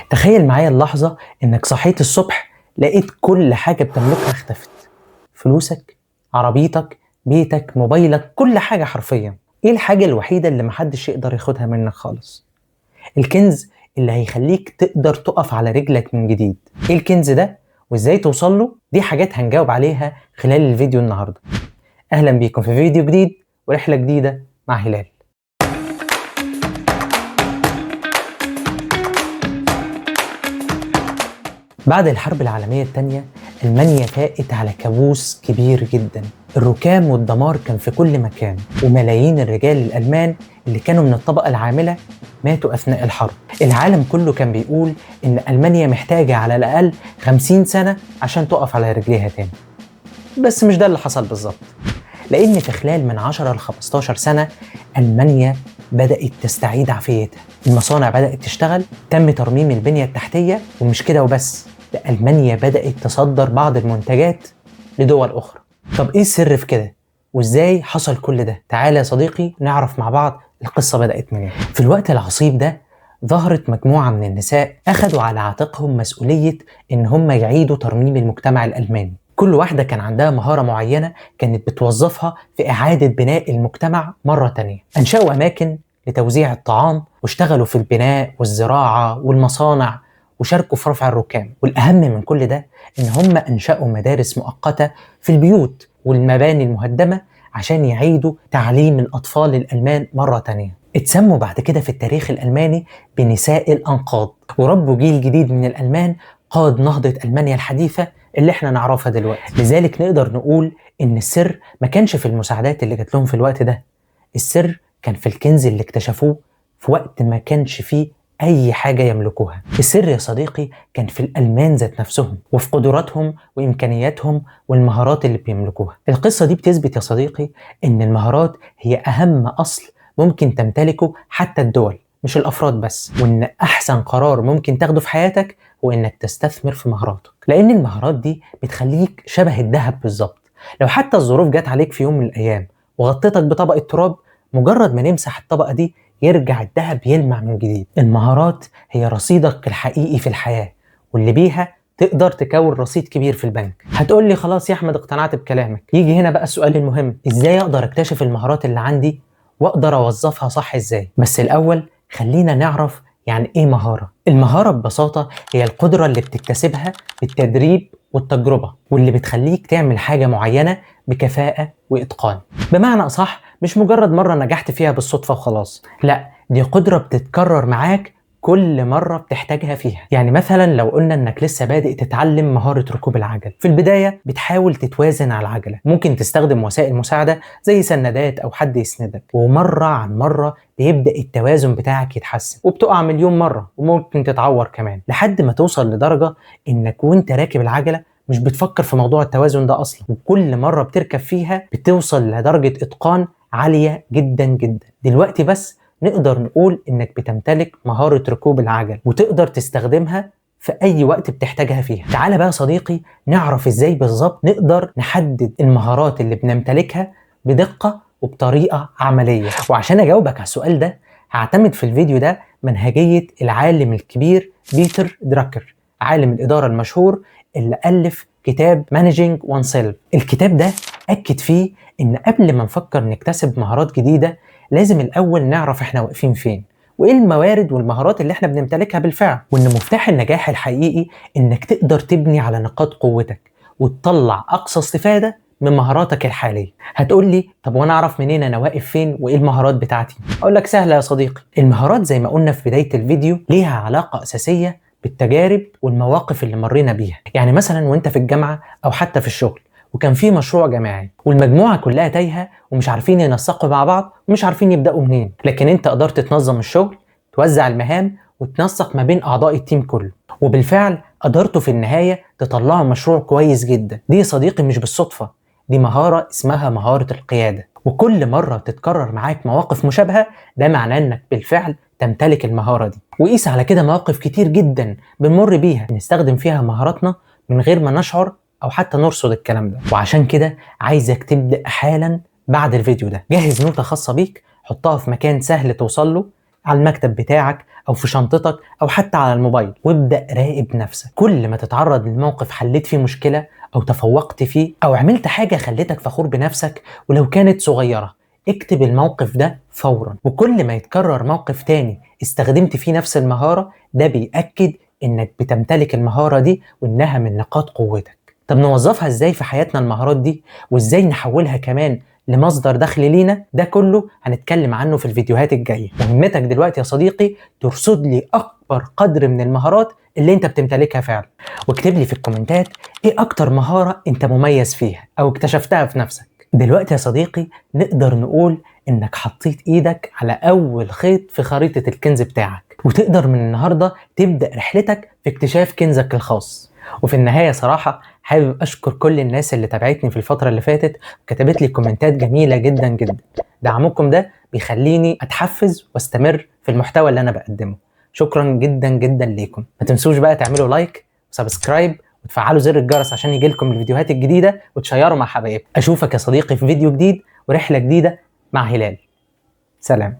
تخيل معايا اللحظة انك صحيت الصبح لقيت كل حاجة بتملكها اختفت. فلوسك، عربيتك، بيتك، موبايلك، كل حاجة حرفيا. ايه الحاجة الوحيدة اللي محدش يقدر ياخدها منك خالص؟ الكنز اللي هيخليك تقدر تقف على رجلك من جديد. ايه الكنز ده وازاي توصل له؟ دي حاجات هنجاوب عليها خلال الفيديو النهاردة. اهلا بيكم في فيديو جديد ورحلة جديدة مع هلال. بعد الحرب العالمية الثانية ألمانيا فاقت على كابوس كبير جدا. الركام والدمار كان في كل مكان، وملايين الرجال الألمان اللي كانوا من الطبقة العاملة ماتوا أثناء الحرب. العالم كله كان بيقول إن ألمانيا محتاجة على الأقل 50 سنة عشان تقف على رجليها تاني. بس مش ده اللي حصل بالظبط، لأن في خلال من 10 ل 15 سنة ألمانيا بدأت تستعيد عافيتها. المصانع بدأت تشتغل، تم ترميم البنية التحتية، ومش كده وبس، ده ألمانيا بدأت تصدر بعض المنتجات لدول أخرى. طب إيه السر في كده؟ وإزاي حصل كل ده؟ تعالى يا صديقي نعرف مع بعض القصة بدأت منين. في الوقت العصيب ده ظهرت مجموعة من النساء أخذوا على عاتقهم مسؤولية إن هم يعيدوا ترميم المجتمع الألماني. كل واحدة كان عندها مهارة معينة كانت بتوظفها في إعادة بناء المجتمع مرة تانية. أنشأوا أماكن لتوزيع الطعام، واشتغلوا في البناء والزراعة والمصانع، وشاركوا في رفع الركام. والأهم من كل ده إن هم أنشأوا مدارس مؤقتة في البيوت والمباني المهدمة عشان يعيدوا تعليم الأطفال الألمان مرة تانية. اتسموا بعد كده في التاريخ الألماني بنساء الأنقاض، وربوا جيل جديد من الألمان قاد نهضة ألمانيا الحديثة اللي احنا نعرفها دلوقتي. لذلك نقدر نقول إن السر ما كانش في المساعدات اللي جات لهم في الوقت ده، السر كان في الكنز اللي اكتشفوه في وقت ما كانش فيه أي حاجة يملكوها. السر يا صديقي كان في الألمان ذات نفسهم، وفي قدراتهم وإمكانياتهم والمهارات اللي بيملكوها. القصة دي بتثبت يا صديقي إن المهارات هي أهم أصل ممكن تمتلكه حتى الدول، مش الأفراد بس، وإن أحسن قرار ممكن تاخده في حياتك هو إنك تستثمر في مهاراتك، لأن المهارات دي بتخليك شبه الذهب بالظبط. لو حتى الظروف جت عليك في يوم من الأيام وغطيتك بطبقة تراب، مجرد ما نمسح الطبقة دي يرجع الذهب يلمع من جديد. المهارات هي رصيدك الحقيقي في الحياة، واللي بيها تقدر تكون رصيد كبير في البنك. هتقول لي خلاص يا أحمد اقتنعت بكلامك. يجي هنا بقى السؤال المهم، إزاي أقدر أكتشف المهارات اللي عندي وأقدر أوظفها صح إزاي؟ بس الأول خلينا نعرف يعني إيه مهارة. المهارة ببساطة هي القدرة اللي بتكتسبها بالتدريب والتجربة، واللي بتخليك تعمل حاجة معينة بكفاءة وإتقان. بمعنى أصح مش مجرد مرة نجحت فيها بالصدفة وخلاص، لا، دي قدرة بتتكرر معاك كل مرة بتحتاجها فيها. يعني مثلا لو قلنا انك لسه بادئ تتعلم مهارة ركوب العجل، في البداية بتحاول تتوازن على العجلة، ممكن تستخدم وسائل مساعدة زي سندات او حد يسندك، ومرة عن مرة بيبدأ التوازن بتاعك يتحسن، وبتقع مليون مرة وممكن تتعور كمان، لحد ما توصل لدرجة انك وانت راكب العجلة مش بتفكر في موضوع التوازن ده اصلا، وكل مرة بتركب فيها بتوصل لدرجة اتقان عالية جدا جدا. دلوقتي بس نقدر نقول انك بتمتلك مهارة ركوب العجل، وتقدر تستخدمها في اي وقت بتحتاجها فيها. تعال بقى صديقي نعرف ازاي بالظبط نقدر نحدد المهارات اللي بنمتلكها بدقة وبطريقة عملية. وعشان اجاوبك على السؤال ده هعتمد في الفيديو ده منهجية العالم الكبير بيتر دراكر، عالم الإدارة المشهور اللي ألف كتاب Managing Oneself. الكتاب ده أكد فيه إن قبل ما نفكر نكتسب مهارات جديدة لازم الأول نعرف إحنا واقفين فين، وإيه الموارد والمهارات اللي إحنا بنمتلكها بالفعل، وإن مفتاح النجاح الحقيقي إنك تقدر تبني على نقاط قوتك وتطلع أقصى استفادة من مهاراتك الحالية. هتقول لي طب وأنا أعرف منين أنا واقف فين وإيه المهارات بتاعتي؟ أقول لك سهلة يا صديقي، المهارات زي ما قلنا في بداية الفيديو ليها علاقة أساسية بالتجارب والمواقف اللي مرينا بيها. يعني مثلا وانت في الجامعة او حتى في الشغل وكان في مشروع جماعي والمجموعة كلها تايهة ومش عارفين ينسقوا مع بعض ومش عارفين يبدأوا منين، لكن انت قدرت تنظم الشغل، توزع المهام وتنسق ما بين اعضاء التيم كله، وبالفعل قدرتوا في النهاية تطلعوا مشروع كويس جدا. دي يا صديقي مش بالصدفة، دي مهارة اسمها مهارة القيادة. وكل مرة تتكرر معاك مواقف مشابهة ده معناه انك بالفعل تمتلك المهارة دي. وقيس على كده مواقف كتير جدا بنمر بيها نستخدم فيها مهاراتنا من غير ما نشعر او حتى نرصد الكلام ده. وعشان كده عايزك تبدأ حالا بعد الفيديو ده. جهز نوتة خاصة بيك، حطها في مكان سهل توصل له، على المكتب بتاعك أو في شنطتك أو حتى على الموبايل، وابدأ راقب نفسك. كل ما تتعرض لموقف حليت فيه مشكلة أو تفوقت فيه أو عملت حاجة خلتك فخور بنفسك ولو كانت صغيرة، اكتب الموقف ده فورا. وكل ما يتكرر موقف تاني استخدمت فيه نفس المهارة، ده بيأكد إنك بتمتلك المهارة دي وإنها من نقاط قوتك. طب نوظفها إزاي في حياتنا المهارات دي، وإزاي نحولها كمان لمصدر دخل لينا؟ ده كله هنتكلم عنه في الفيديوهات الجاية. مهمتك دلوقتي يا صديقي ترصد لي أكبر قدر من المهارات اللي انت بتمتلكها فعلا، واكتب لي في الكومنتات ايه أكتر مهارة انت مميز فيها أو اكتشفتها في نفسك. دلوقتي يا صديقي نقدر نقول انك حطيت ايدك على اول خيط في خريطة الكنز بتاعك، وتقدر من النهاردة تبدأ رحلتك في اكتشاف كنزك الخاص. وفي النهاية صراحة حابب اشكر كل الناس اللي تابعتني في الفترة اللي فاتت وكتبت لي كومنتات جميلة جدا جدا. دعمكم ده بيخليني اتحفز واستمر في المحتوى اللي انا بقدمه. شكرا جدا جدا ليكم. ما تنسوش بقى تعملوا لايك وسبسكرايب وتفعلوا زر الجرس عشان يجيلكم الفيديوهات الجديدة وتشيروا مع حبايبكم. أشوفك يا صديقي في فيديو جديد ورحلة جديدة مع هلال. سلام.